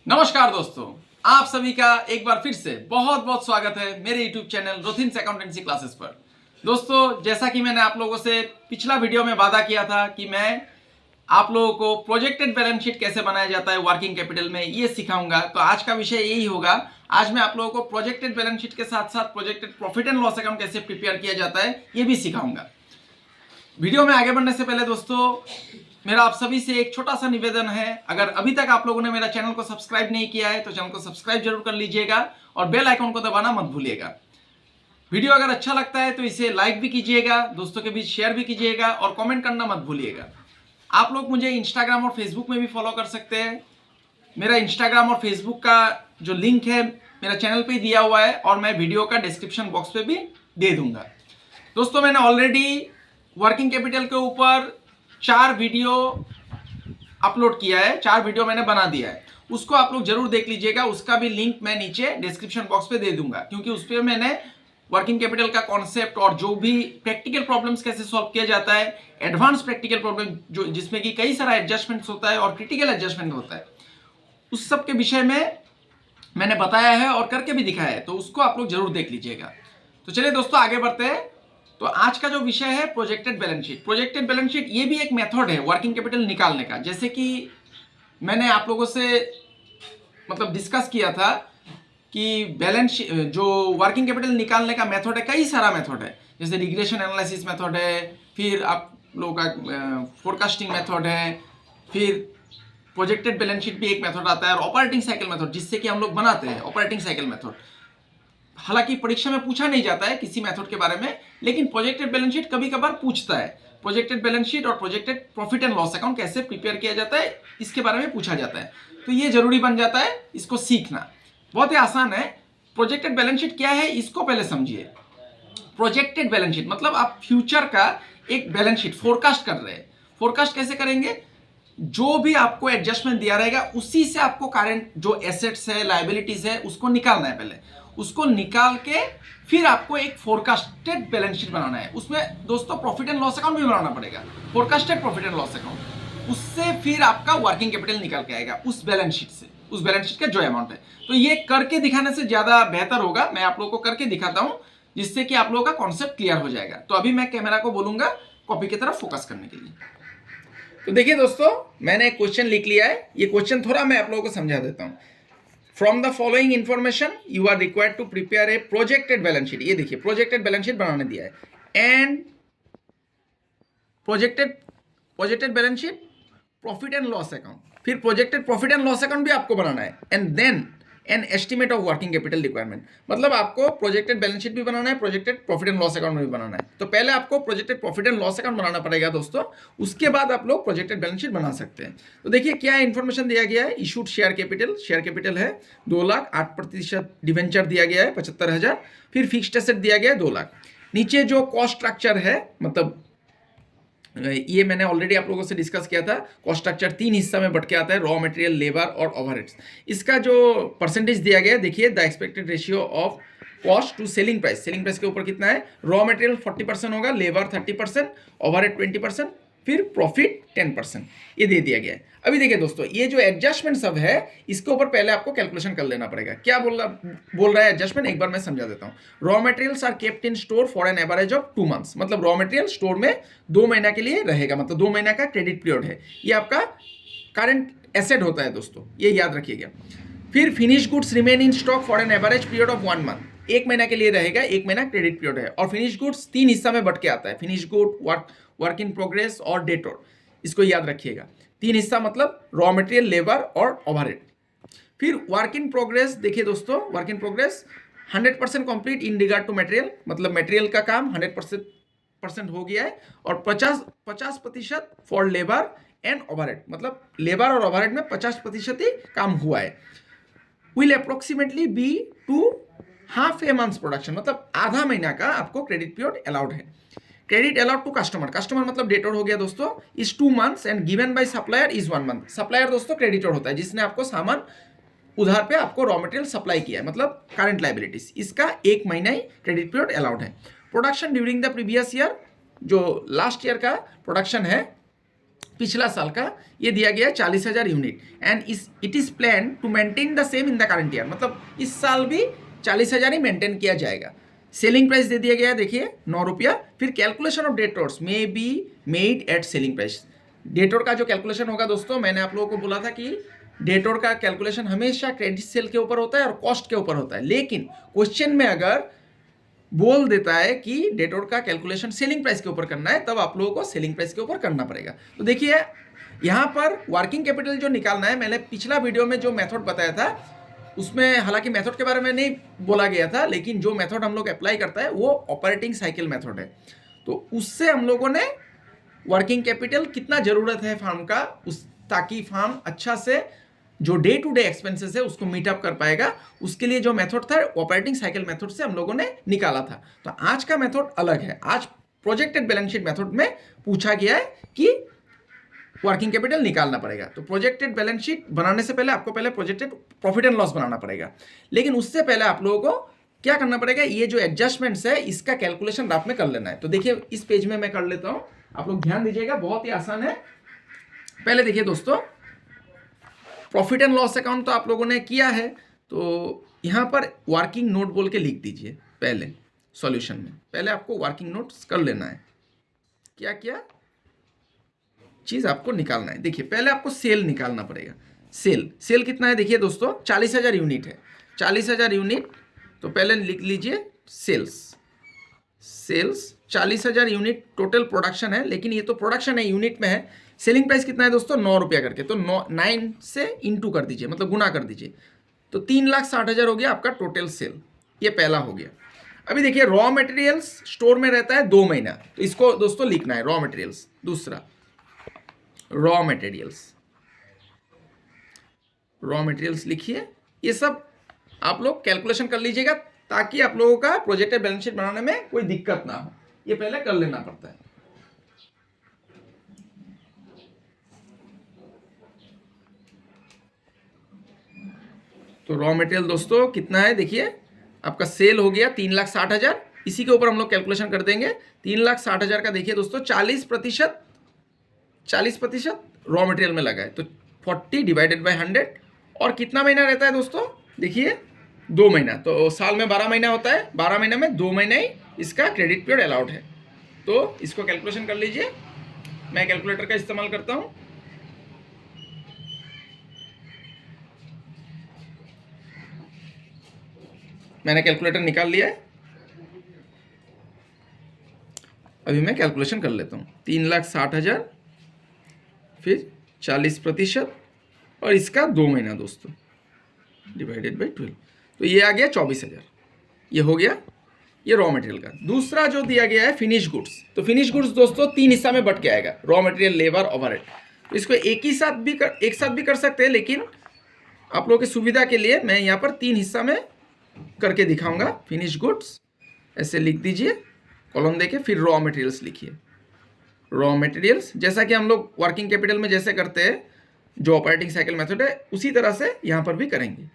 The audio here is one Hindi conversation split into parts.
नमस्कार दोस्तों, आप सभी का एक बार फिर से बहुत बहुत स्वागत है मेरे YouTube चैनल रोथिन्स अकाउंटेंसी क्लासेस पर। दोस्तों, जैसा कि मैंने आप लोगों से पिछला वीडियो में वादा किया था कि मैं आप लोगों को प्रोजेक्टेड बैलेंस शीट कैसे बनाया जाता है वर्किंग कैपिटल में ये सिखाऊंगा। तो आज का विषय यही होगा। आज मैं आप लोगों को प्रोजेक्टेड बैलेंस शीट के साथ साथ projected profit and loss account कैसे प्रिपेयर किया जाता है ये भी सिखाऊंगा। वीडियो में आगे बढ़ने से पहले दोस्तों, मेरा आप सभी से एक छोटा सा निवेदन है। अगर अभी तक आप लोगों ने मेरा चैनल को सब्सक्राइब नहीं किया है तो चैनल को सब्सक्राइब जरूर कर लीजिएगा और बेल आइकन को दबाना मत भूलिएगा। वीडियो अगर अच्छा लगता है तो इसे लाइक भी कीजिएगा, दोस्तों के बीच शेयर भी कीजिएगा और कमेंट करना मत भूलिएगा। आप लोग मुझे इंस्टाग्राम और फेसबुक में भी फॉलो कर सकते हैं। मेरा इंस्टाग्राम और फेसबुक का जो लिंक है मेरा चैनल पे दिया हुआ है और मैं वीडियो का डिस्क्रिप्शन बॉक्स पे भी दे दूंगा। दोस्तों, मैंने ऑलरेडी वर्किंग कैपिटल के ऊपर 4 वीडियो अपलोड किया है, 4 वीडियो मैंने बना दिया है। उसको आप लोग जरूर देख लीजिएगा। उसका भी लिंक मैं नीचे डिस्क्रिप्शन बॉक्स पे दे दूंगा, क्योंकि उस पर मैंने वर्किंग कैपिटल का कॉन्सेप्ट और जो भी प्रैक्टिकल प्रॉब्लम्स कैसे सॉल्व किया जाता है, एडवांस प्रैक्टिकल प्रॉब्लम जो जिसमें कि कई सारा एडजस्टमेंट्स होता है और क्रिटिकल एडजस्टमेंट होता है, उस सब के विषय में मैंने बताया है और करके भी दिखाया है। तो उसको आप लोग जरूर देख लीजिएगा। तो चलिए दोस्तों, आगे बढ़ते हैं। तो आज का जो विषय है projected balance sheet. Projected balance sheet ये भी एक मेथड है वर्किंग कैपिटल निकालने का। जैसे कि मैंने आप लोगों से डिस्कस किया था कि बैलेंस जो वर्किंग कैपिटल निकालने का मेथड है, कई सारा मेथड है। जैसे रिग्रेशन एनालिसिस मेथड है, फिर आप लोगों का फोरकास्टिंग मेथड है, फिर प्रोजेक्टेड बैलेंस शीट भी एक मेथड आता है, और ऑपरेटिंग साइकिल मेथड जिससे कि हम लोग बनाते हैं ऑपरेटिंग साइकिल मेथड। हालांकि परीक्षा में पूछा नहीं जाता है किसी मेथड के बारे में, लेकिन प्रोजेक्टेड बैलेंस शीट कभी कभार पूछता है। प्रोजेक्टेड बैलेंस शीट और projected profit and loss account कैसे प्रिपेयर किया जाता है इसके बारे में पूछा जाता है। तो ये जरूरी बन जाता है इसको सीखना। बहुत ही आसान है। प्रोजेक्टेड बैलेंस शीट क्या है इसको पहले समझिए। प्रोजेक्टेड बैलेंस शीट मतलब आप फ्यूचर का एक बैलेंस शीट फोरकास्ट कर रहे हैं। फोरकास्ट कैसे करेंगे? जो भी आपको एडजस्टमेंट दिया रहेगा उसी से आपको करंट जो एसेट्स है, लायबिलिटीज है, उसको निकालना है। पहले उसको निकाल के फिर आपको एक फोरकास्टेड बैलेंस शीट बनाना है। उसमें दोस्तों प्रॉफिट एंड लॉस अकाउंट भी बनाना पड़ेगा, forecasted profit and loss account. उससे फिर आपका वर्किंग कैपिटल निकल के आएगा उस बैलेंस शीट से, उस बैलेंस शीट का जो अमाउंट है। तो ये करके दिखाने से ज्यादा बेहतर होगा। मैं आप लोगों को करके दिखाता हूं, जिससे कि आप लोगों का कॉन्सेप्ट क्लियर हो जाएगा। तो अभी मैं कैमरा को बोलूंगा कॉपी की तरफ फोकस करने के लिए। तो देखिए दोस्तों, मैंने एक क्वेश्चन लिख लिया है। ये क्वेश्चन थोड़ा मैं आप लोगों को समझा देता हूं। From the following information you are required to prepare a projected balance sheet. ये देखिए, प्रोजेक्टेड बैलेंस शीट बनाने दिया है। And projected balance sheet profit and loss account, फिर projected profit and loss account भी आपको बनाना है। And then an estimate of working capital requirement, मतलब आपको प्रोजेक्टेड बैलेंस शीट भी बनाना है, projected profit and loss account भी बनाना है। तो पहले आपको projected profit and loss account बनाना पड़ेगा दोस्तों, उसके बाद आप लोग प्रोजेक्टेड बैलेंस शीट बना सकते हैं। तो देखिए क्या इन्फॉर्मेशन दिया गया है। Issued share capital, share capital है 2 लाख, 8% डिवेंचर दिया गया है 75,000, फिर फिक्स्ड एसेट दिया गया है 2 लाख। नीचे जो कॉस्ट स्ट्रक्चर है, मतलब ये मैंने ऑलरेडी आप लोगों से डिस्कस किया था। कॉस्ट स्ट्रक्चर 3 हिस्सा में बट के आता है, रॉ मटेरियल, लेबर और ओवरहेड्स। इसका जो परसेंटेज दिया गया है देखिए, the expected ratio of cost to selling price. Selling price के ऊपर कितना है? रॉ मटेरियल 40% होगा, लेबर 30%, ओवरहेड 20%, फिर प्रॉफिट 10%। ये दे दिया गया है। अभी देखिए दोस्तों, ये जो एडजस्टमेंट सब है इसके ऊपर पहले आपको कैलकुलेशन कर लेना पड़ेगा। क्या बोल रहा है एडजस्टमेंट, एक बार मैं समझा देता हूँ। Raw materials are kept in store for an average of 2 months, मतलब रॉ मटेरियल स्टोर में 2 महीना के लिए रहेगा, मतलब 2 महीना का क्रेडिट पीरियड है। ये आपका करंट एसेट होता है दोस्तों, ये याद रखिएगा। फिर finish goods remain in stock for an average period of 1 month, 1 महीना के लिए रहेगा, 1 महीना क्रेडिट पीरियड है। और फिनिश गुड्स 3 हिस्सा में बट के आता है, finish good, work in progress और डेटोर। इसको याद रखिएगा। 3 हिस्सा मतलब रॉ मटेरियल, लेबर और ओवरहेड। फिर वर्क इन प्रोग्रेस देखिए दोस्तों, work in progress 100% complete in regard to material, मतलब मटेरियल का काम 100% हो गया है, और 50% फॉर लेबर एंड ओवरहेड, मतलब लेबर और ओवरहेड में 50% ही काम हुआ है। Will approximately be to half a months production, मतलब आधा महीना का आपको क्रेडिट पीरियड अलाउड है। Credit allowed to customer, customer मतलब डेटर हो गया दोस्तों, is 2 months and given by supplier is 1 month. Supplier दोस्तों क्रेडिटर होता है, जिसने आपको सामान उधार पे आपको रॉ मटेरियल सप्लाई किया है, मतलब करंट लायबिलिटीज। इसका 1 महीना ही क्रेडिट पीरियड अलाउड है। Production during the previous year, जो लास्ट ईयर का प्रोडक्शन है पिछला साल का ये दिया गया 40,000 unit and it is plan to maintain the same in the current year, मतलब इस साल भी 40,000 ही मेंटेन किया जाएगा। सेलिंग प्राइस दे दिया गया है, देखिए 9 रुपया। फिर calculation of debtors may be made at selling price. Detour का जो कैलकुलेशन होगा दोस्तों, मैंने आप लोगों को बोला था कि डेटोर का कैलकुलेशन हमेशा क्रेडिट सेल के ऊपर होता है और कॉस्ट के ऊपर होता है, लेकिन क्वेश्चन में अगर बोल देता है कि डेटोर का कैलकुलेशन सेलिंग प्राइस के ऊपर करना है, तब आप लोगों को सेलिंग प्राइस के ऊपर करना पड़ेगा। तो देखिए यहाँ पर वर्किंग कैपिटल जो निकालना है, मैंने पिछला वीडियो में जो मेथड बताया था उसमें हालांकि मेथड के बारे में नहीं बोला गया था, लेकिन जो मेथड हम लोग अप्लाई करता है वो ऑपरेटिंग साइकिल मेथड है। तो उससे हम लोगों ने वर्किंग कैपिटल कितना ज़रूरत है फार्म का, उस ताकि फार्म अच्छा से जो डे टू डे एक्सपेंसेस है उसको मीट अप कर पाएगा, उसके लिए जो मेथड था ऑपरेटिंग साइकिल मेथड से हम लोगों ने निकाला था। तो आज का मेथड अलग है। आज प्रोजेक्टेड बैलेंस शीट मेथड में पूछा गया है कि वर्किंग कैपिटल निकालना पड़ेगा। तो प्रोजेक्टेड बैलेंस शीट बनाने से पहले आपको पहले प्रोजेक्टेड प्रॉफिट एंड लॉस बनाना पड़ेगा, लेकिन उससे पहले आप लोगों को क्या करना पड़ेगा, ये जो एडजस्टमेंट्स है इसका कैलकुलेशन रात में कर लेना है। तो देखिए इस पेज में मैं कर लेता हूँ, आप लोग ध्यान दीजिएगा, बहुत ही आसान है। पहले देखिए दोस्तों, प्रॉफिट एंड लॉस अकाउंट तो आप लोगों ने किया है, तो यहाँ पर वर्किंग नोट बोल के लिख दीजिए। पहले सॉल्यूशन में पहले आपको वर्किंग नोट्स कर लेना है, क्या क्या चीज आपको निकालना है। देखिए पहले आपको सेल निकालना पड़ेगा। सेल कितना है, देखिए दोस्तों 40,000 यूनिट है, 40,000 यूनिट। तो पहले लिख लीजिए सेल्स 40,000 यूनिट टोटल प्रोडक्शन है, लेकिन ये तो प्रोडक्शन है, यूनिट में है। सेलिंग प्राइस कितना है दोस्तों, 9 रुपया करके, तो 9 से इंटू कर दीजिए, मतलब गुना कर दीजिए। तो 3,60,000 हो गया आपका टोटल सेल, ये पहला हो गया। अभी देखिए रॉ मटेरियल्स स्टोर में रहता है 2 महीना, तो इसको दोस्तों लिखना है रॉ मटेरियल्स। दूसरा रॉ मटेरियल्स लिखिए। ये सब आप लोग कैलकुलेशन कर लीजिएगा ताकि आप लोगों का प्रोजेक्टेड बैलेंस शीट बनाने में कोई दिक्कत ना हो, ये पहले कर लेना पड़ता है। तो रॉ मटेरियल दोस्तों कितना है, देखिए आपका सेल हो गया 3,60,000, इसी के ऊपर हम लोग कैलकुलेशन कर देंगे। 3,60,000 का देखिए दोस्तों 40% रॉ मटेरियल में लगा है, तो 40 डिवाइडेड बाय 100। और कितना महीना रहता है दोस्तों, देखिए 2 महीना, तो साल में 12 महीना होता है, 12 महीना में 2 महीना ही इसका क्रेडिट पीरियड अलाउड है। तो इसको कैलकुलेशन कर लीजिए, मैं कैलकुलेटर का इस्तेमाल करता हूँ। मैंने कैलकुलेटर निकाल लिया है, अभी मैं कैलकुलेशन कर लेता हूँ। 3,60,000 फिर 40% और इसका 2 महीना दोस्तों डिवाइडेड बाई 12, तो ये आ गया 24,000। ये हो गया ये रॉ मटेरियल का। दूसरा जो दिया गया है फिनिश गुड्स, तो फिनिश गुड्स दोस्तों 3 हिस्सा में बट के आएगा, रॉ मटेरियल, लेबर, ओवरहेड। तो इसको एक साथ भी कर सकते हैं, लेकिन आप लोगों की सुविधा के लिए मैं यहाँ पर 3 हिस्सा में करके दिखाऊंगा। फिनिश गुड्स ऐसे लिख दीजिए कॉलम देके, फिर रॉ मटेरियल्स लिखिए। रॉ मटेरियल्स जैसा कि हम लोग वर्किंग कैपिटल में जैसे करते हैं, जो ऑपरेटिंग साइकिल मेथड है, उसी तरह से यहाँ पर भी करेंगे।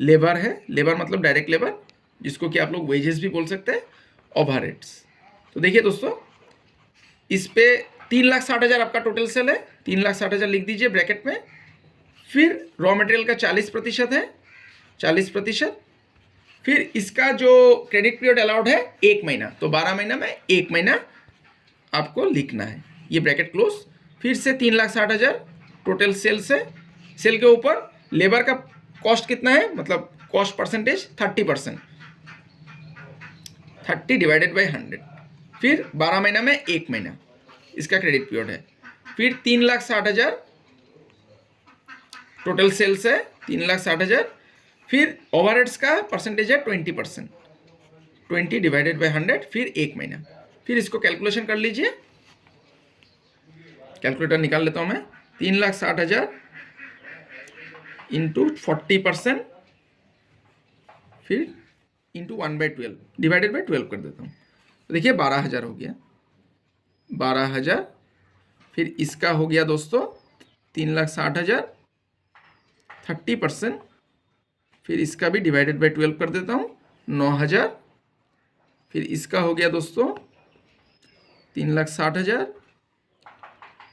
लेबर है, लेबर मतलब डायरेक्ट लेबर, जिसको कि आप लोग वेजेस भी बोल सकते हैं। ओवरहेड्स, तो देखिए दोस्तों इस पे 3,60,000 आपका टोटल सेल है, 3,60,000 लिख दीजिए ब्रैकेट में। फिर रॉ मटेरियल का 40% है, 40%। फिर इसका जो क्रेडिट पीरियड अलाउड है 1 महीना, तो 12 महीना में 1 महीना आपको लिखना है, ये ब्रैकेट क्लोज। फिर से 3,60,000 टोटल सेल्स है, सेल के ऊपर लेबर का कॉस्ट कितना है, मतलब कॉस्ट परसेंटेज 30%, 30 डिवाइडेड बाई 100। फिर 12 महीना में 1 महीना इसका क्रेडिट पीरियड है। फिर 3,60,000 टोटल सेल्स है, 3,60,000। फिर ओवरहेड्स का परसेंटेज है 20%, 20 डिवाइडेड बाई 100, फिर 1 महीना। फिर इसको कैलकुलेशन कर लीजिए, कैलकुलेटर निकाल लेता हूँ मैं। 3,60,000 इंटू 40%, फिर इंटू 1/12 डिवाइडेड बाई 12 कर देता हूँ। तो देखिए 12,000 हो गया, 12,000। फिर इसका हो गया दोस्तों 3,60,000, 30%। फिर इसका भी डिवाइडेड बाई 12 कर देता हूँ, 9,000। फिर इसका हो गया दोस्तों 3,60,000,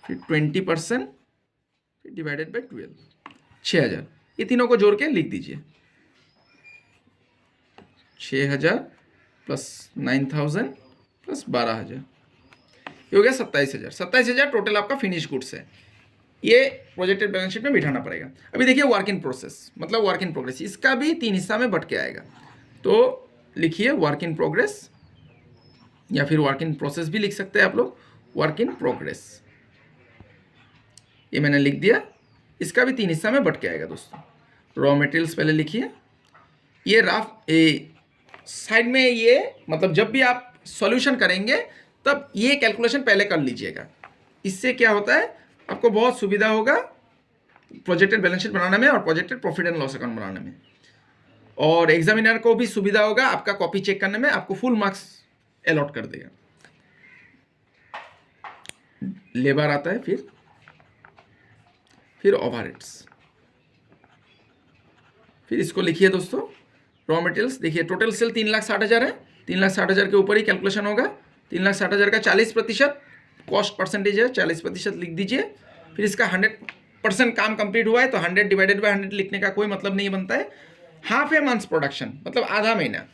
फिर 20% फिर डिवाइडेड बाई 12, 6000। ये तीनों को जोड़ के लिख दीजिए, 6000 प्लस 9000 प्लस 12000, ये हो गया 27000। 27000 टोटल आपका फिनिश गुड्स है। ये प्रोजेक्टेड बैलेंस शीट में बिठाना पड़ेगा। अभी देखिए वर्क इन प्रोसेस मतलब वर्क इन प्रोग्रेस, इसका भी 3 हिस्सा में बट के आएगा। तो लिखिए वर्क इन प्रोग्रेस, या फिर वर्क इन प्रोसेस भी लिख सकते हैं आप लोग, वर्क इन प्रोग्रेस। ये मैंने लिख दिया। इसका भी 3 हिस्सा में बट के आएगा दोस्तों। रॉ मटेरियल्स पहले लिखिए, ये राफ साइड में, ये मतलब जब भी आप सॉल्यूशन करेंगे तब ये कैलकुलेशन पहले कर लीजिएगा। इससे क्या होता है, आपको बहुत सुविधा होगा प्रोजेक्टेड बैलेंस शीट बनाने में और projected profit and loss account बनाने में, और एग्जामिनर को भी सुविधा होगा आपका कॉपी चेक करने में, आपको फुल मार्क्स अलॉट कर देगा। लेबर आता है, फिर ओवरहेड्स, फिर इसको लिखिए दोस्तों। रॉ मटेरियल्स देखिए, टोटल सेल 3,60,000 है। 3,60,000 के ऊपर ही कैलकुलेशन होगा। 3,60,000 का 40% कॉस्ट परसेंटेज है, 40% लिख दीजिए। फिर इसका 100% काम कंप्लीट हुआ है तो 100 डिवाइडेड बाय 100 लिखने का कोई मतलब नहीं बनता है। हाफ ए मंथ्स प्रोडक्शन मतलब आधा महीना,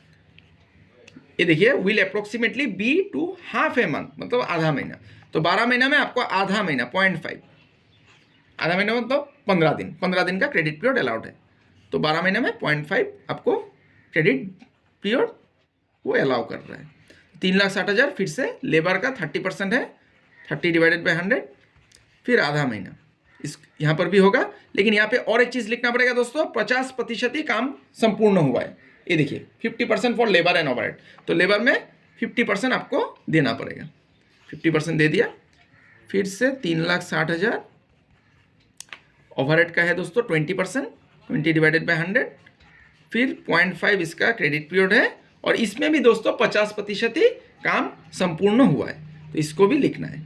ये देखिए will approximately be to half a month मतलब आधा महीना। तो 12 महीना में आपको आधा महीना 0.5, आधा महीना मतलब 15 दिन, 15 दिन का क्रेडिट पीरियड अलाउड है। तो 12 महीने में 0.5 आपको क्रेडिट पीरियड वो अलाउ कर रहा है। 3,60,000 फिर से लेबर का 30% है, 30 डिवाइडेड बाई 100, फिर आधा महीना इस यहाँ पर भी होगा। लेकिन यहाँ पे और एक चीज़ लिखना पड़ेगा दोस्तों, 50% ही काम संपूर्ण हुआ है। ये देखिए 50% फॉर लेबर एंड ओवरहेड, तो लेबर में 50% आपको देना पड़ेगा। 50% दे दिया। फिर से 3,60,000 ओवरहेड का है दोस्तों 20%, 20 डिवाइडेड बाई 100, फिर 0.5 इसका क्रेडिट पीरियड है, और इसमें भी दोस्तों 50% ही काम संपूर्ण हुआ है, तो इसको भी लिखना है।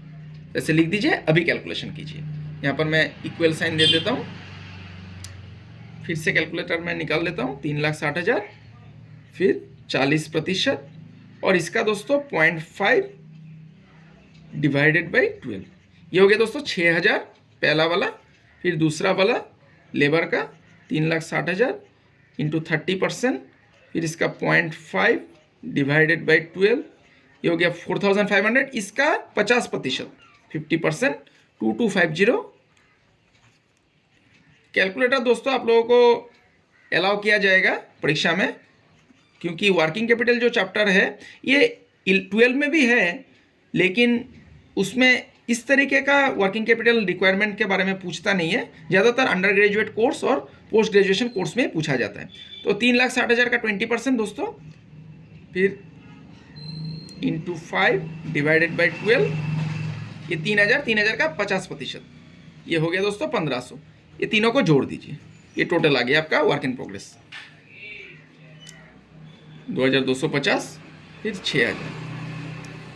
ऐसे लिख दीजिए। अभी कैलकुलेशन कीजिए। यहाँ पर मैं इक्वल साइन दे देता हूँ, फिर से कैलकुलेटर में निकाल लेता हूँ। 3,60,000 फिर 40%, और इसका दोस्तों 0.5 डिवाइडेड बाई 12, ये हो गया दोस्तों 6,000 पहला वाला। फिर दूसरा वाला लेबर का 3,60,000 इंटू 30%, फिर इसका 0.5 डिवाइडेड बाई 12, ये हो गया 4,500। इसका 50% 50% 2250। कैलकुलेटर दोस्तों आप लोगों को अलाउ किया जाएगा परीक्षा में, क्योंकि वर्किंग कैपिटल जो चैप्टर है ये 12 में भी है, लेकिन उसमें इस तरीके का वर्किंग कैपिटल रिक्वायरमेंट के बारे में पूछता नहीं है। ज़्यादातर अंडर ग्रेजुएट कोर्स और पोस्ट ग्रेजुएशन कोर्स में पूछा जाता है। तो 3,60,000 का 20% दोस्तों, फिर इंटू 5 डिवाइडेड बाई 12, ये 3,000 का 50%, ये हो गया दोस्तों 1,500। ये तीनों को जोड़ दीजिए, ये टोटल आ गया आपका वर्क इन प्रोग्रेस 2,250, फिर 6,000,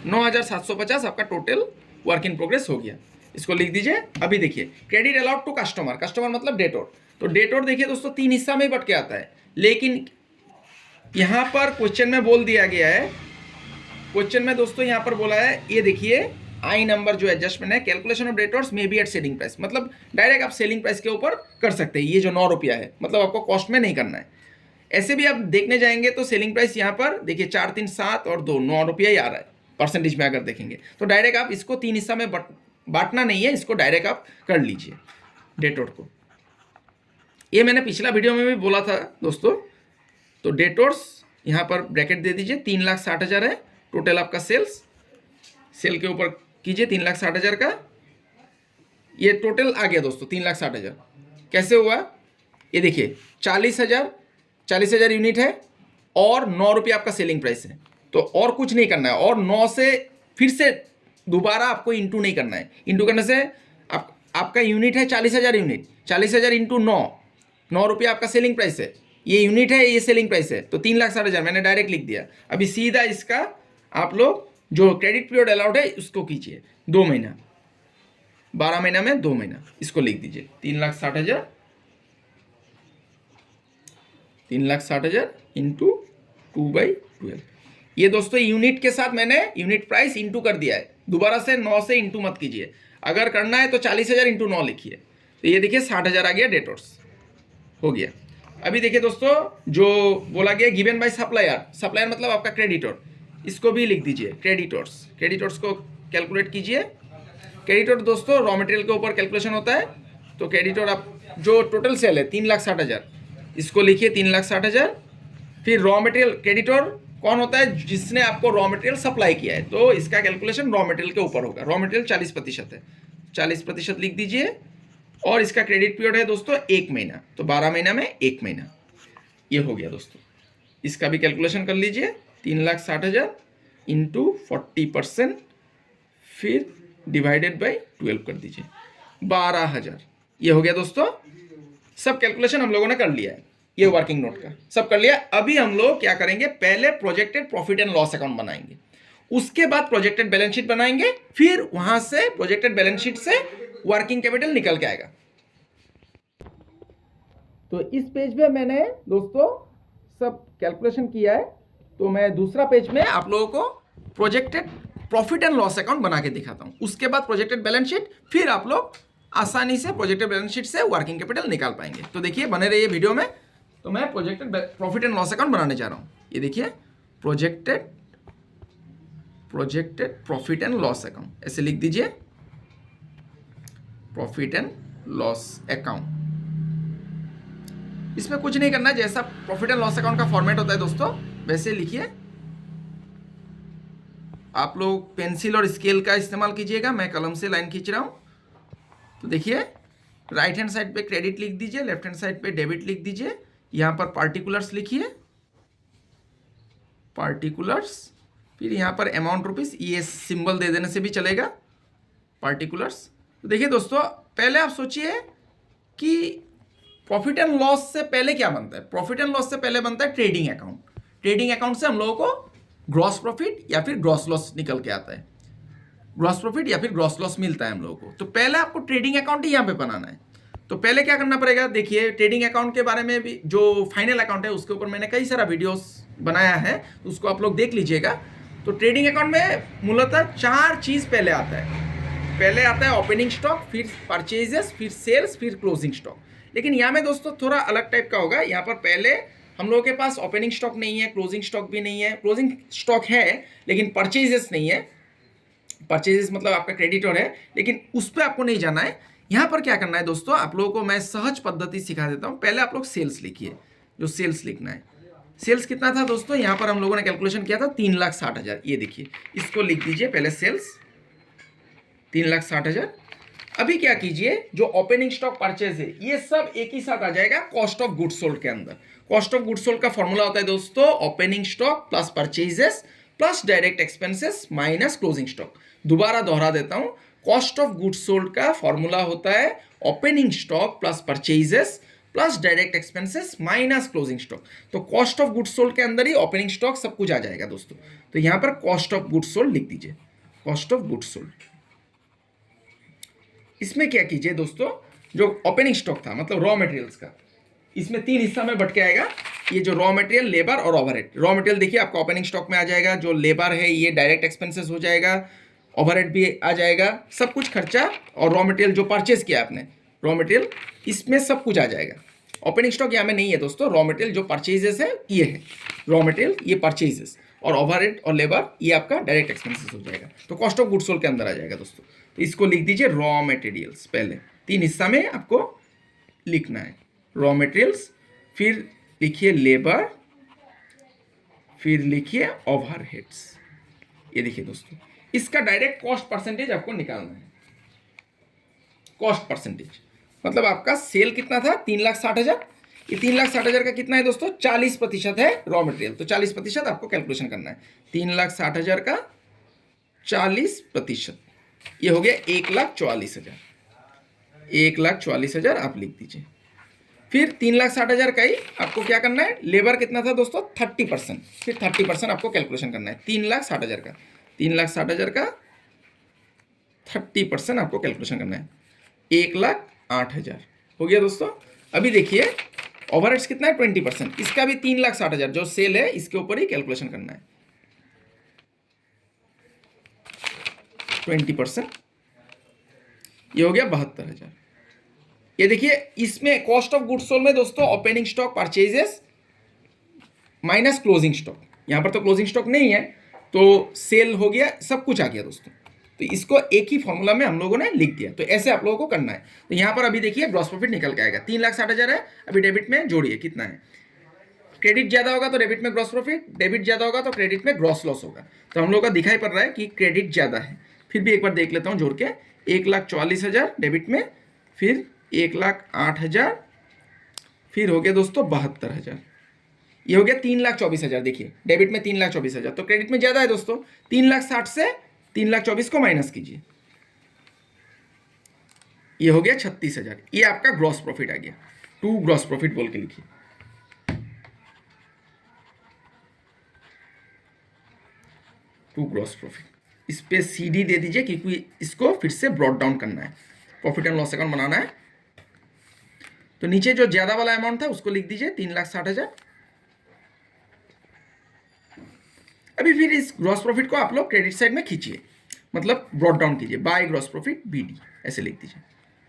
9,750 आपका टोटल वर्क इन प्रोग्रेस हो गया। इसको लिख दीजिए। अभी देखिए credit allowed to customer, customer मतलब डेटोर। तो डेटोर देखिए दोस्तों 3 हिस्सा में बट के आता है, लेकिन यहाँ पर क्वेश्चन में बोल दिया गया है, क्वेश्चन में दोस्तों यहाँ पर बोला है, ये देखिए आई नंबर जो एडजस्टमेंट है, calculation of debtors may be at selling price, मतलब डायरेक्ट आप सेलिंग प्राइस के ऊपर कर सकते हैं। ये जो 9 रुपया है मतलब आपको कॉस्ट में नहीं करना है। ऐसे भी आप देखने जाएंगे तो सेलिंग प्राइस यहाँ पर देखिए 4, 3, 7 और 2, 9 रुपया ही आ रहा है परसेंटेज में अगर देखेंगे तो। डायरेक्ट आप इसको 3 हिस्सा में बांटना नहीं है, इसको डायरेक्ट आप कर लीजिए डेटोर को। ये मैंने पिछला वीडियो में भी बोला था दोस्तों। तो डेटोर्स यहाँ पर ब्रैकेट दे दीजिए। 3,60,000 है टोटल आपका सेल्स, सेल के ऊपर कीजिए 3,60,000 का, ये टोटल आ गया दोस्तों 3,60,000। कैसे हुआ ये देखिए, 40,000 यूनिट है और 9 रुपये आपका सेलिंग प्राइस है। तो और कुछ नहीं करना है, और 9 से फिर से दोबारा आपको इंटू नहीं करना है। इंटू करने से आपका यूनिट है 40,000 यूनिट, 40,000 इंटू 9 रुपये आपका सेलिंग प्राइस है, ये यूनिट है, ये सेलिंग प्राइस है। तो 3,60,000 मैंने डायरेक्ट लिख दिया। अभी सीधा इसका आप लोग जो क्रेडिट पीरियड अलाउड है उसको कीजिए 2 महीना, 12 महीना में 2 महीना, इसको लिख दीजिए 3,60,000 इंटू 2/12। ये दोस्तों यूनिट के साथ मैंने यूनिट प्राइस इंटू कर दिया है। दोबारा से 9 से इंटू मत कीजिए। अगर करना है तो 40,000 इंटू 9 लिखिए, तो ये देखिए 60,000 आ गया डेटर्स, हो गया। अभी देखिए दोस्तों, जो बोला गया गिवन बाय सप्लायर, सप्लायर मतलब आपका क्रेडिटर, इसको भी लिख दीजिए क्रेडिटर्स। क्रेडिटर्स को कैलकुलेट कीजिए। क्रेडिटर दोस्तों रॉ मटेरियल के ऊपर कैलकुलेशन होता है, तो क्रेडिटर आप जो टोटल सेल है 3,60,000, इसको लिखिए 3,60,000। फिर रॉ मटेरियल क्रेडिटर कौन होता है, जिसने आपको रॉ मटेरियल सप्लाई किया है, तो इसका कैलकुलेशन रॉ मटेरियल के ऊपर होगा। रॉ मटेरियल 40% है, 40% लिख दीजिए। और इसका क्रेडिट पीरियड है दोस्तों 1 महीना, तो 12 महीना में 1 महीना, ये हो गया दोस्तों। इसका भी कैलकुलेशन कर लीजिए, 3,60,000 इंटू 40%, फिर डिवाइडेड बाई 12 कर दीजिए, 12,000, ये हो गया दोस्तों। सब कैलकुलेशन हम लोगों ने कर लिया है, ये वर्किंग नोट का सब कर लिया। अभी हम लोग क्या करेंगे, पहले projected profit and loss account बनाएंगे, उसके बाद प्रोजेक्टेड बैलेंस शीट बनाएंगे, फिर वहां से प्रोजेक्टेड बैलेंस शीट से वर्किंग कैपिटल निकल के आएगा। तो इस पेज पे मैंने दोस्तों सब कैलकुलेशन किया है, तो मैं दूसरा पेज में आप लोगों को projected profit and loss account बना के दिखाता हूं, उसके बाद प्रोजेक्टेड बैलेंस शीट, फिर आप लोग आसानी से प्रोजेक्टेड बैलेंस शीट से वर्किंग कैपिटल निकाल पाएंगे। तो देखिए बने रहिए वीडियो में। तो मैं projected profit and loss account बनाने जा रहा हूं, ये देखिए projected profit and loss account, ऐसे लिख दीजिए प्रॉफिट एंड लॉस अकाउंट। इसमें कुछ नहीं करना, जैसा प्रॉफिट एंड लॉस अकाउंट का फॉर्मेट होता है दोस्तों वैसे लिखिए। आप लोग पेंसिल और स्केल का इस्तेमाल कीजिएगा, मैं कलम से लाइन खींच रहा हूं। तो देखिए राइट हैंड साइड पे क्रेडिट लिख दीजिए, लेफ्ट हैंड साइड पे डेबिट लिख दीजिए, यहां पर पार्टिकुलर्स लिखिए, पार्टिकुलर्स, फिर यहां पर अमाउंट रुपीस, ये सिंबल दे देने से भी चलेगा, पार्टिकुलर्स। तो देखिए दोस्तों, पहले आप सोचिए कि प्रॉफिट एंड लॉस से पहले क्या बनता है। प्रॉफिट एंड लॉस से पहले बनता है ट्रेडिंग अकाउंट। ट्रेडिंग अकाउंट से हम लोगों को ग्रॉस प्रॉफिट या फिर ग्रॉस लॉस निकल के आता है, ग्रॉस प्रॉफिट या फिर ग्रॉस लॉस मिलता है हम लोगों को। तो पहले आपको ट्रेडिंग अकाउंट ही यहाँ पे बनाना है। तो पहले क्या करना पड़ेगा, देखिए ट्रेडिंग अकाउंट के बारे में भी, जो फाइनल अकाउंट है उसके ऊपर मैंने कई सारा वीडियोस बनाया है, उसको आप लोग देख लीजिएगा। तो ट्रेडिंग अकाउंट में मूलतः 4 चीज पहले आता है। पहले आता है ओपनिंग स्टॉक, फिर परचेजेस, फिर सेल्स, फिर क्लोजिंग स्टॉक। लेकिन यहाँ में दोस्तों थोड़ा अलग टाइप का होगा। यहाँ पर पहले हम लोगों के पास ओपनिंग स्टॉक नहीं है, क्लोजिंग स्टॉक भी नहीं है। क्लोजिंग स्टॉक है लेकिन परचेजेस नहीं है। परचेजेस मतलब आपका क्रेडिटर है, लेकिन उस पर आपको नहीं जाना है। यहाँ पर क्या करना है दोस्तों, आप लोगों को मैं सहज पद्धति सिखा देता हूँ। पहले आप लोग सेल्स लिखिए, जो सेल्स लिखना है। सेल्स कितना था दोस्तों, यहाँ पर हम लोगों ने कैलकुलेशन किया था 3,60,000, ये देखिए इसको लिख दीजिए पहले सेल्स 3,60,000। अभी क्या कीजिए, जो ओपनिंग स्टॉक परचेज है ये सब एक ही साथ आ जाएगा कॉस्ट ऑफ गुड्स सोल्ड के अंदर। कॉस्ट ऑफ गुड्स सोल्ड का फॉर्मूला होता है दोस्तों opening stock plus purchases plus direct expenses minus closing stock. दोबारा दोहरा देता हूं, कॉस्ट ऑफ गुड्स सोल्ड का फॉर्मूला होता है opening stock plus purchases plus direct expenses minus closing stock. तो कॉस्ट ऑफ गुड्स सोल्ड के अंदर ही ओपनिंग स्टॉक सब कुछ आ जाएगा दोस्तों। तो यहां पर कॉस्ट ऑफ गुड्स सोल्ड लिख दीजिए, कॉस्ट ऑफ गुड्स सोल्ड। इसमें क्या कीजिए दोस्तों, जो ओपनिंग स्टॉक था मतलब रॉ मटेरियल्स का, इसमें 3 हिस्सा में बट के आएगा। ये जो रॉ मटेरियल, लेबर और ओवरहेड। रॉ मटेरियल देखिए आपका ओपनिंग स्टॉक में आ जाएगा, जो लेबर है ये डायरेक्ट एक्सपेंसेस हो जाएगा, ओवरहेड भी आ जाएगा, सब कुछ खर्चा। और रॉ मटेरियल जो परचेज किया आपने, रॉ मटेरियल इसमें सब कुछ आ जाएगा। ओपनिंग स्टॉक यहाँ में नहीं है दोस्तों, रॉ मटेरियल जो परचेजेस है ये है रॉ मटेरियल, ये परचेजेस, और ओवरहेड और लेबर ये आपका डायरेक्ट एक्सपेंसेस हो जाएगा। तो कॉस्ट ऑफ गुड्स सोल्ड के अंदर आ जाएगा दोस्तों। तो इसको लिख दीजिए रॉ मटेरियल्स। पहले 3 हिस्सा में आपको लिखना है, रॉ मटेरियल्स, फिर लिखिए लेबर, फिर लिखिए ओवरहेड्स। ये देखिए दोस्तों, इसका डायरेक्ट कॉस्ट परसेंटेज आपको निकालना है। कॉस्ट परसेंटेज मतलब आपका सेल कितना था 3,60,000, ये 3,60,000 का कितना है दोस्तों 40% है रॉ मटेरियल। तो 40% आपको कैलकुलेशन करना है। 3,60,000 का 40%, ये हो गया 1,44,000। 1,44,000 आप लिख दीजिए। फिर 3,60,000 का ही आपको क्या करना है, लेबर कितना था दोस्तों 30%, फिर 30% आपको कैलकुलेशन करना है। 3,60,000 का 3,60,000 का 30% आपको कैलकुलेशन करना है, 1,08,000 हो गया दोस्तों। अभी देखिए ओवरहेड्स कितना है 20%, इसका भी 3,60,000 जो सेल है इसके ऊपर ही कैलकुलेशन करना है 20%। ये हो गया 72,000। ये देखिए इसमें कॉस्ट ऑफ गुड्स सोल्ड में दोस्तों opening stock, purchases minus closing stock, यहाँ पर तो क्लोजिंग स्टॉक नहीं है तो सेल हो गया, सब कुछ आ गया दोस्तों। तो इसको एक ही फॉर्मूला में हम लोगों ने लिख दिया। तो ऐसे आप लोगों को करना है। तो यहाँ पर अभी देखिए ग्रॉस प्रॉफिट निकल के आएगा 3,60,000 है। अभी डेबिट में जोड़िए कितना है, क्रेडिट ज्यादा होगा तो डेबिट में ग्रॉस प्रॉफिट, डेबिट ज्यादा होगा तो क्रेडिट में ग्रॉस लॉस होगा। तो हम लोग का दिखाई पड़ रहा है कि क्रेडिट ज्यादा है। फिर भी एक बार देख लेता हूँ जोड़ के, 1,44,000 डेबिट में, फिर 1,08,000, फिर हो गया दोस्तों 72,000। ये हो गया 3,24,000। देखिए डेबिट में 3,24,000 तो क्रेडिट में ज्यादा है दोस्तों। 3,60,000 से 3,24,000 को माइनस कीजिए, ये हो गया 36,000। ये आपका ग्रॉस प्रॉफिट आ गया। टू ग्रॉस प्रॉफिट बोल के लिखिए, टू ग्रॉस प्रॉफिट। इस पे CD दे दीजिए क्योंकि इसको फिर से ब्रॉड डाउन करना है, प्रॉफिट एंड लॉस अकाउंट बनाना है। तो नीचे जो ज्यादा वाला अमाउंट था उसको लिख दीजिए 3,60,000। अभी फिर इस ग्रॉस प्रॉफिट को आप लोग क्रेडिट साइड में खींचिए, मतलब ब्रॉड डाउन कीजिए, बाय ग्रॉस प्रॉफिट BD ऐसे लिख दीजिए,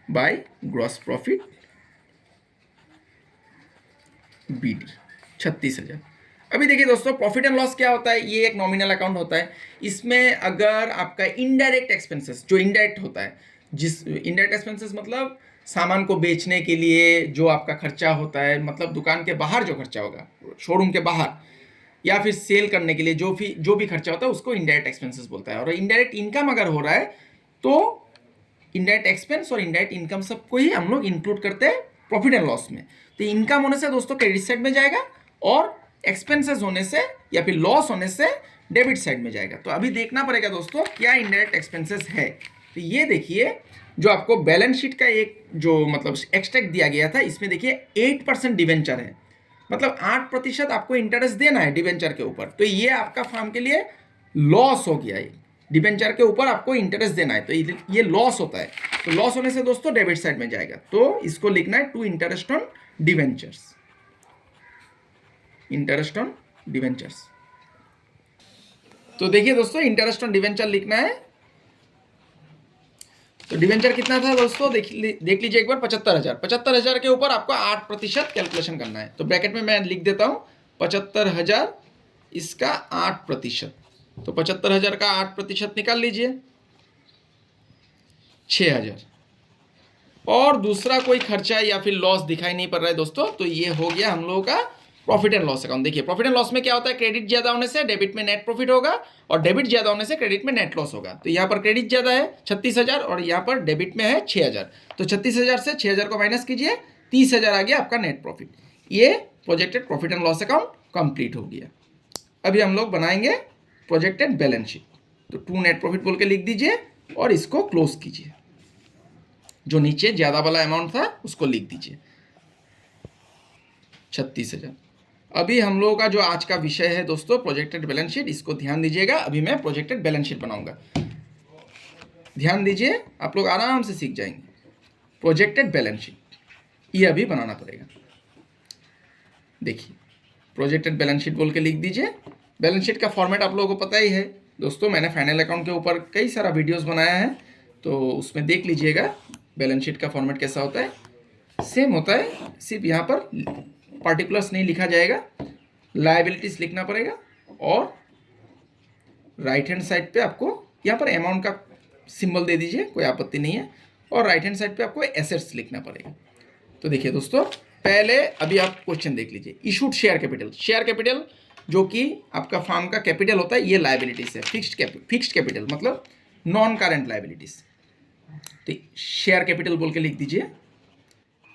बाय ग्रॉस प्रॉफिट BD 36,000। अभी देखिए दोस्तों प्रॉफिट एंड लॉस क्या होता है, ये एक नॉमिनल अकाउंट होता है। इसमें अगर आपका इनडायरेक्ट एक्सपेंसेस, जो इनडायरेक्ट होता है, जिस इनडायरेक्ट एक्सपेंसेस मतलब सामान को बेचने के लिए जो आपका खर्चा होता है, मतलब दुकान के बाहर जो खर्चा होगा, शोरूम के बाहर, या फिर सेल करने के लिए जो भी खर्चा होता है उसको इनडायरेक्ट एक्सपेंसेस बोलता है। और इनडायरेक्ट इनकम अगर हो रहा है तो इनडायरेक्ट एक्सपेंस और इनडायरेक्ट इनकम सबको ही हम लोग इंक्लूड करते हैं प्रॉफिट एंड लॉस में। तो इनकम होने से दोस्तों क्रेडिट साइड में जाएगा और एक्सपेंसेस होने से या फिर लॉस होने से डेबिट साइड में जाएगा। तो अभी देखना पड़ेगा दोस्तों क्या इनडायरेक्ट एक्सपेंसेस है। तो ये देखिए जो आपको बैलेंस शीट का एक जो मतलब एक्सट्रैक्ट दिया गया था, इसमें देखिए 8% डिवेंचर है, मतलब 8% आपको इंटरेस्ट देना है डिवेंचर के ऊपर। तो ये आपका फर्म के लिए लॉस हो गया है, डिवेंचर के ऊपर आपको इंटरेस्ट देना है, तो ये लॉस होता है। तो लॉस होने से दोस्तों डेबिट साइड में जाएगा। तो इसको लिखना है to interest on debentures, interest on debentures. तो देखिए दोस्तों इंटरेस्ट ऑन डिवेंचर लिखना है। तो डिवेंचर कितना था दोस्तों, देख लीजिए एक बार, 75,000। 75,000 के ऊपर आपको 8% कैलकुलेशन करना है। तो ब्रैकेट में मैं लिख देता हूं 75,000, इसका 8%। तो 75,000 का 8% निकाल लीजिए, 6,000। और दूसरा कोई खर्चा या फिर लॉस दिखाई नहीं पड़ रहा है दोस्तों। तो ये हो गया हम लोगों का प्रॉफिट एंड लॉस अकाउंट। देखिए प्रॉफिट एंड लॉस में क्या होता है, क्रेडिट ज्यादा होने से डेबिट में नेट प्रॉफिट होगा और डेबिट ज्यादा होने से क्रेडिट में नेट लॉस होगा। तो यहाँ पर क्रेडिट ज्यादा है 36,000 और यहाँ पर डेबिट में है 6,000। तो 36,000 से 6,000 को माइनस कीजिए, 30,000 आ गया आपका नेट प्रॉफिट। ये projected profit and loss account complete हो गया। अभी हम लोग बनाएंगे प्रोजेक्टेड बैलेंस शीट। तो टू नेट प्रॉफिट बोल के लिख दीजिए और इसको क्लोज कीजिए। जो नीचे ज्यादा वाला अमाउंट था उसको लिख दीजिए 36,000। अभी हम लोगों का जो आज का विषय है दोस्तों प्रोजेक्टेड बैलेंस शीट, इसको ध्यान दीजिएगा। अभी मैं प्रोजेक्टेड बैलेंस शीट बनाऊंगा, ध्यान दीजिए, आप लोग आराम से सीख जाएंगे। प्रोजेक्टेड बैलेंस शीट ये अभी बनाना पड़ेगा। देखिए प्रोजेक्टेड बैलेंस शीट बोल के लिख दीजिए। बैलेंस शीट का फॉर्मेट आप लोगों को पता ही है दोस्तों, मैंने फाइनल अकाउंट के ऊपर कई सारा वीडियोस बनाया है, तो उसमें देख लीजिएगा बैलेंस शीट का फॉर्मेट कैसा होता है। सेम होता है, सिर्फ यहाँ पर पार्टिकुलर्स नहीं लिखा जाएगा, लायबिलिटीज लिखना पड़ेगा और राइट हैंड साइड पे आपको यहाँ पर अमाउंट का सिंबल दे दीजिए, कोई आपत्ति नहीं है। और राइट हैंड साइड पे आपको एसेट्स लिखना पड़ेगा। तो देखिए दोस्तों पहले अभी आप क्वेश्चन देख लीजिए। Issued share capital, share capital जो कि आपका फार्म का कैपिटल होता है, ये लायबिलिटीज है। फिक्स्ड कैपिटल मतलब नॉन करेंट लायबिलिटीज। तो शेयर कैपिटल बोल के लिख दीजिए।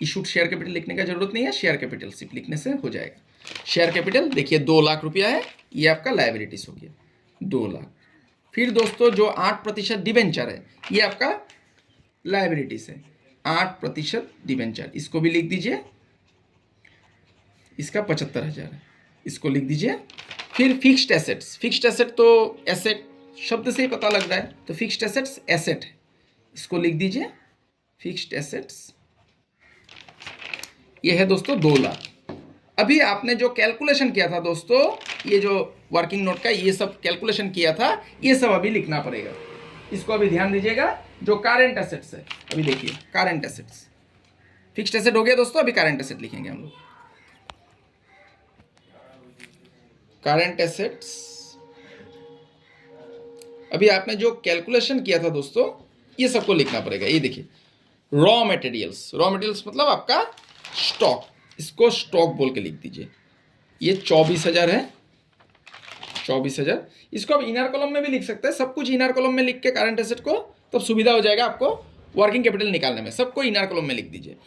इशूड शेयर कैपिटल लिखने का जरूरत नहीं है, शेयर कैपिटल सिर्फ लिखने से हो जाएगा। शेयर कैपिटल देखिए 2 लाख रुपया है, ये आपका लायबिलिटीज हो गया 2 लाख। फिर दोस्तों जो 8% डिवेंचर है ये आपका लायबिलिटीज है, 8% डिवेंचर, इसको भी लिख दीजिए। इसका 75,000 है, इसको लिख दीजिए। फिर फिक्स्ड एसेट्स, फिक्स्ड एसेट तो एसेट शब्द से ही पता लग रहा है, तो फिक्स्ड एसेट्स एसेट है, इसको लिख दीजिए। फिक्स्ड एसेट्स ये है दोस्तों 2 लाख। अभी आपने जो कैलकुलेशन किया था दोस्तों, ये जो वर्किंग नोट का ये सब कैलकुलेशन किया था, ये सब अभी लिखना पड़ेगा। इसको अभी ध्यान दीजिएगा, जो करंट एसेट्स है, अभी देखिए करंट एसेट्स, फिक्स्ड एसेट हो गया दोस्तों, अभी करंट एसेट लिखेंगे हम लोग। करंट एसेट्स, अभी आपने जो कैलकुलेशन किया था दोस्तों, ये सबको लिखना पड़ेगा। ये देखिए रॉ मटेरियल्स, रॉ मटेरियल्स मतलब आपका स्टॉक, इसको स्टॉक बोल के लिख दीजिए। ये 24,000 है, 24,000। इसको आप इनर कॉलम में भी लिख सकते हैं, सब कुछ इनर कॉलम में लिख के करंट एसेट को, तब सुविधा हो जाएगा आपको वर्किंग कैपिटल निकालने में। सबको इनर कॉलम में लिख दीजिए।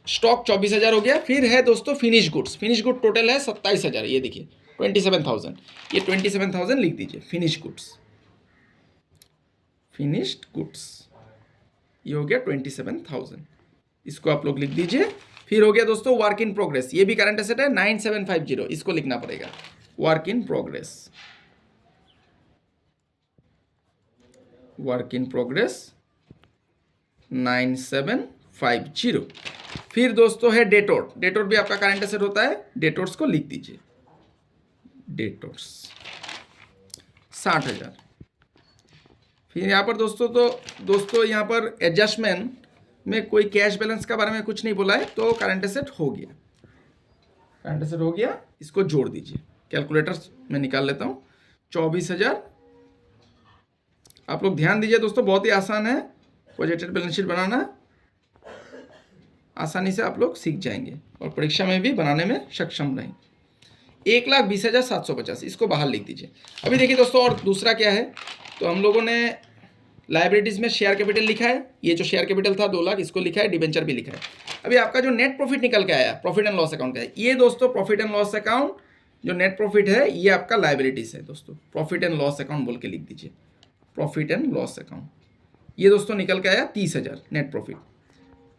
स्टॉक 24,000 हो गया। फिर है दोस्तों finish goods, finish good total है 27,000, ये देखिए 27,000, ये 27,000 लिख दीजिए। फिनिश गुड्स, फिनिश्ड गुड्स, ये हो गया 27,000, इसको आप लोग लिख दीजिए। फिर हो गया दोस्तों वर्क इन प्रोग्रेस, ये भी करंट एसेट है 9750, इसको लिखना पड़ेगा work in progress, work in progress 9750। फिर दोस्तों है डेटोर, डेटोर भी आपका करंट एसेट होता है, डेटोर्स को लिख दीजिए। डेटोर्स 60,000। फिर यहाँ पर दोस्तों यहाँ पर एडजस्टमेंट में कोई कैश बैलेंस के बारे में कुछ नहीं बोला है, तो करंट एसेट हो गया, करंट एसेट हो गया। इसको जोड़ दीजिए, कैलकुलेटर में निकाल लेता हूँ। 24,000, आप लोग ध्यान दीजिए दोस्तों, बहुत ही आसान है प्रोजेक्टेड बैलेंस शीट बनाना, आसानी से आप लोग सीख जाएंगे और परीक्षा में भी बनाने में सक्षम रहेंगे। 1,20,750, इसको बाहर लिख दीजिए। अभी देखिए दोस्तों, और दूसरा क्या है, तो हम लोगों ने लाइबिलिटीज़ में शेयर कैपिटल लिखा है, ये जो शेयर कैपिटल था 2 लाख, इसको लिखा है, डिबेंचर भी लिखा है। अभी आपका जो नेट प्रॉफिट निकल के आया, प्रॉफिट एंड लॉस अकाउंट का है, ये दोस्तों प्रॉफिट एंड लॉस अकाउंट जो नेट प्रॉफिट है, ये आपका लाइबिलिटीज़ है दोस्तों। प्रॉफिट एंड लॉस अकाउंट बोल के लिख दीजिए, प्रॉफिट एंड लॉस अकाउंट। ये दोस्तों निकल के आया 30,000 नेट प्रॉफिट।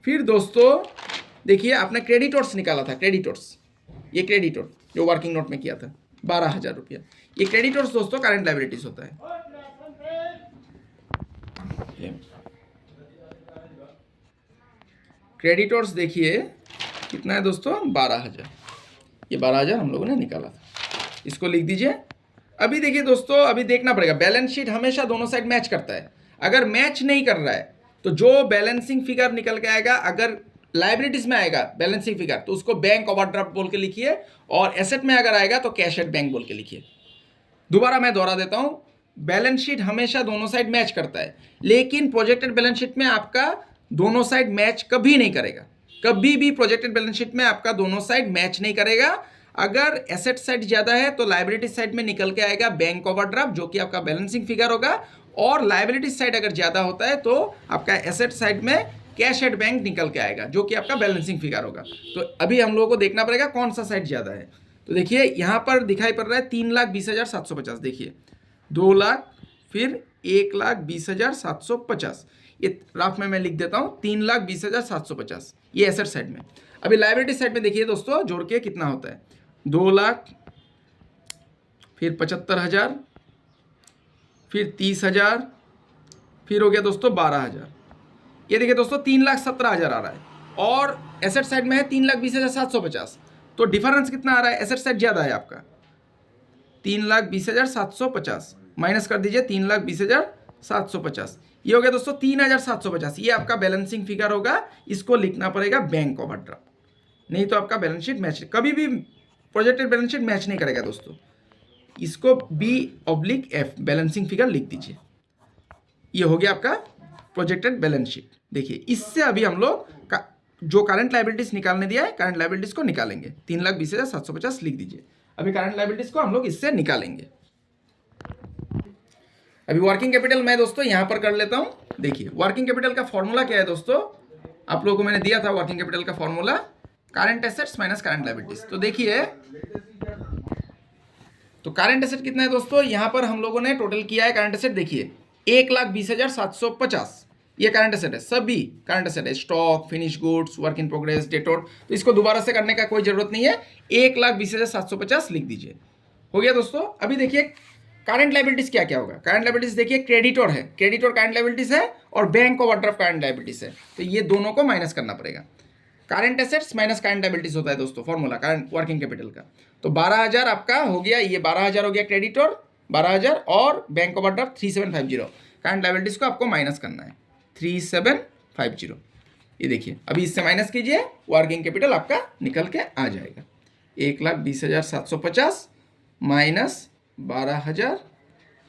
फिर दोस्तों देखिए आपने क्रेडिटर्स निकाला था, क्रेडिटर्स, ये क्रेडिटर जो वर्किंग नोट में किया था 12,000 रुपया, ये क्रेडिटर्स दोस्तों करंट लाइबिलिटीज होता है। क्रेडिटर्स देखिए कितना है दोस्तों, 12,000, ये 12,000 हम लोगों ने निकाला था, इसको लिख दीजिए। अभी देखिए दोस्तों, अभी देखना पड़ेगा, बैलेंस शीट हमेशा दोनों साइड मैच करता है। अगर मैच नहीं कर रहा है तो जो बैलेंसिंग फिगर निकल के आएगा, अगर लाइबिलिटीज में आएगा बैलेंसिंग फिगर, तो उसको बैंक ओवरड्राफ्ट बोल के लिखिए, और एसेट में अगर आएगा तो कैश एट बैंक बोल के लिखिए। दोबारा मैं दोहरा देता हूं, बैलेंस शीट हमेशा दोनों साइड मैच करता है, लेकिन प्रोजेक्टेड बैलेंस शीट में आपका दोनों साइड मैच कभी नहीं करेगा, कभी भी प्रोजेक्टेड बैलेंस शीट में आपका दोनों साइड मैच नहीं करेगा। अगर एसेट साइड ज्यादा है तो लाइबिलिटी साइड में निकल के आएगा बैंक ओवरड्राफ्ट, जो कि आपका बैलेंसिंग फिगर होगा, और लाइबिलिटी साइड अगर ज्यादा होता है तो आपका एसेट साइड में कैश एट बैंक निकल के आएगा, जो कि आपका बैलेंसिंग फिगर होगा। तो अभी हम लोगों को देखना पड़ेगा कौन सा साइड ज्यादा है। तो देखिए यहाँ पर दिखाई पड़ रहा है 3,20,750, देखिए 2 लाख, फिर 1,20,750, ये राफ में मैं लिख देता हूँ 3,20,750, ये एसेट साइड में। अभी लाइबिलिटी साइड में देखिए दोस्तों, जोड़ के कितना होता है, 2 लाख, फिर 75,000, फिर 30,000, फिर हो गया दोस्तों 12,000। ये देखिए दोस्तों 3,17,000 आ रहा है, और एसेट साइड में है 3,20,750, तो डिफरेंस कितना आ रहा है, एसेट साइड ज्यादा है आपका, 3,20,750 माइनस कर दीजिए 3,20,750, ये हो गया दोस्तों 3,750। ये आपका बैलेंसिंग फिगर होगा, इसको लिखना पड़ेगा बैंक ओवरड्राफ्ट, नहीं तो आपका बैलेंस शीट मैच, कभी भी प्रोजेक्टेड बैलेंस शीट मैच नहीं करेगा दोस्तों। इसको B/F बैलेंसिंग फिगर लिख दीजिए। ये हो गया आपका प्रोजेक्टेड बैलेंस शीट। देखिए इससे अभी हम लोग जो करंट लाइबिलिटीज निकालने दिया है, करंट लाइबिलिटीज को निकालेंगे। 3,20,750 लिख दीजिए। अभी करंट लाइबिलिटीज को हम लोग इससे निकालेंगे। अभी वर्किंग कैपिटल मैं दोस्तों यहां पर कर लेता हूं। देखिए वर्किंग कैपिटल का फॉर्मूला क्या है दोस्तों, आप लोगों को मैंने दिया था वर्किंग कैपिटल का formula, current assets minus current liabilities. तो देखिए, तो करंट एसेट कितना है दोस्तों, यहां पर हम लोगों ने टोटल किया है करंट एसेट, देखिए 1,20,750, ये करंट एसेट है, सभी करंट एसेट है, stock, finish goods, work in progress, detour. तो इसको दोबारा से करने का कोई जरूरत नहीं है, 1,20,750 लिख दीजिए। हो गया दोस्तों। अभी देखिए करंट लाइबिलिटीज क्या क्या होगा। करंट लाइबिलिटीज देखिए क्रेडिटर है, क्रेडिटर करंट लाइबिलिटीज है, और बैंक ओवरड्राफ्ट करंट लाइबिलिटीज है, तो ये दोनों को माइनस करना पड़ेगा। Current assets minus current liabilities होता है दोस्तों फॉर्मूला करंट वर्किंग कैपिटल का। तो 12,000 आपका हो गया, ये 12,000 हो गया क्रेडिटर 12,000, और बैंक ओवरड्राफ्ट 3,750, करंट लाइबिलिटीज को आपको माइनस करना है। 3750। ये देखिए, अभी इससे माइनस कीजिए, वर्किंग कैपिटल आपका निकल के आ जाएगा 1,20,750 माइनस 12,000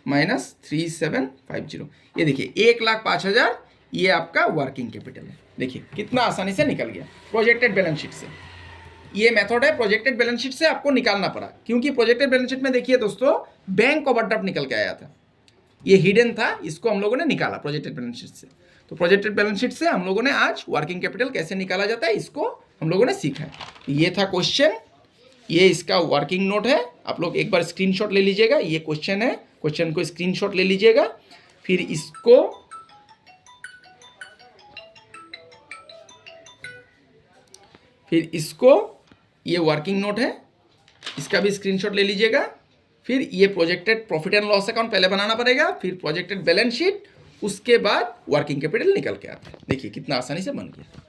माइनस 3750। ये देखिए 1,05,000, ये आपका वर्किंग कैपिटल है। देखिए कितना आसानी से निकल गया प्रोजेक्टेड बैलेंस शीट से। ये मेथड है, प्रोजेक्टेड बैलेंस शीट से आपको निकालना पड़ा, क्योंकि प्रोजेक्टेड बैलेंस शीट में देखिए दोस्तों, बैंक ओवरड्राफ्ट निकल के आया था, ये हिडन था, इसको हम लोगों ने निकाला प्रोजेक्टेड बैलेंस शीट से। तो प्रोजेक्टेड बैलेंस शीट से हम लोगों ने आज वर्किंग कैपिटल कैसे निकाला जाता है, इसको हम लोगों ने सीखा है। ये था क्वेश्चन, ये इसका वर्किंग नोट है, आप लोग एक बार स्क्रीनशॉट ले लीजिएगा। ये क्वेश्चन है, क्वेश्चन को स्क्रीनशॉट ले लीजिएगा, फिर इसको ये वर्किंग नोट है, इसका भी स्क्रीनशॉट ले लीजिएगा। फिर ये projected profit and loss account पहले बनाना पड़ेगा, फिर प्रोजेक्टेड बैलेंस शीट, उसके बाद वर्किंग कैपिटल निकल के आता है। देखिए कितना आसानी से बन गया।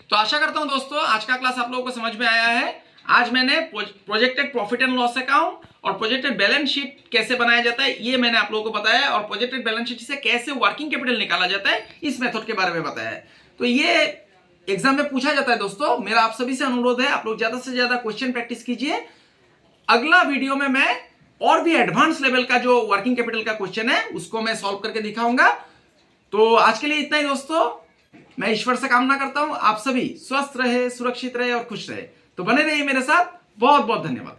तो आशा करता हूं दोस्तों आज का क्लास आप लोगों को समझ में आया है। आज मैंने projected profit and loss account और प्रोजेक्टेड बैलेंस शीट कैसे बनाया जाता है ये मैंने आप लोगों को बताया, और प्रोजेक्टेड बैलेंस शीट से कैसे वर्किंग कैपिटल निकाला जाता है इस मेथड के बारे में बताया है। तो ये एग्जाम में पूछा जाता है दोस्तों। मेरा आप सभी से अनुरोध है, आप लोग ज्यादा से ज्यादा क्वेश्चन प्रैक्टिस कीजिए। अगला वीडियो में मैं और भी एडवांस लेवल का जो वर्किंग कैपिटल का क्वेश्चन है उसको मैं सॉल्व करके दिखाऊंगा। तो आज के लिए इतना ही दोस्तों। मैं ईश्वर से कामना करता हूं आप सभी स्वस्थ रहे, सुरक्षित रहे और खुश रहे। तो बने रहिए मेरे साथ। बहुत बहुत धन्यवाद।